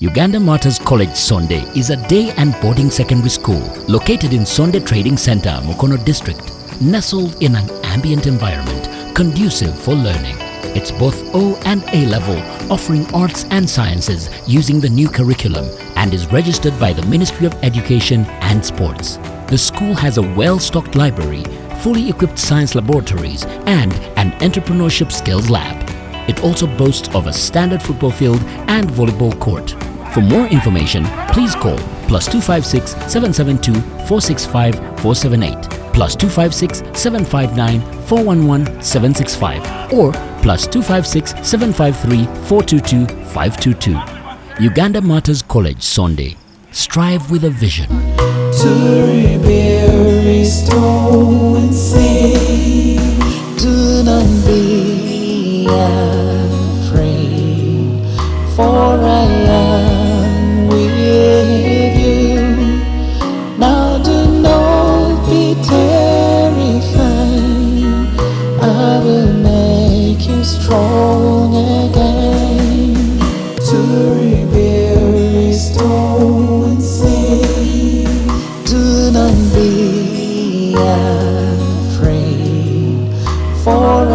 Uganda Martyrs College Sonde is a day and boarding secondary school located in Sonde Trading Center, Mukono District, nestled in an ambient environment conducive for learning. It's both O and A level, offering arts and sciences using the new curriculum, and is registered by the Ministry of Education and Sports. The school has a well-stocked library, fully equipped science laboratories, and an entrepreneurship skills lab. It also boasts of a standard football field and volleyball court. For more information, please call +256 772 465 478, +256 759 411 765, or +256 753 422 522. Uganda Martyrs College Sonde. Strive with a vision. To rebuild, restore, and save. Do not be afraid, for I am with you. Now do not be terrified, I will make you strong again. To rebuild, restore, and save. Do not be afraid, for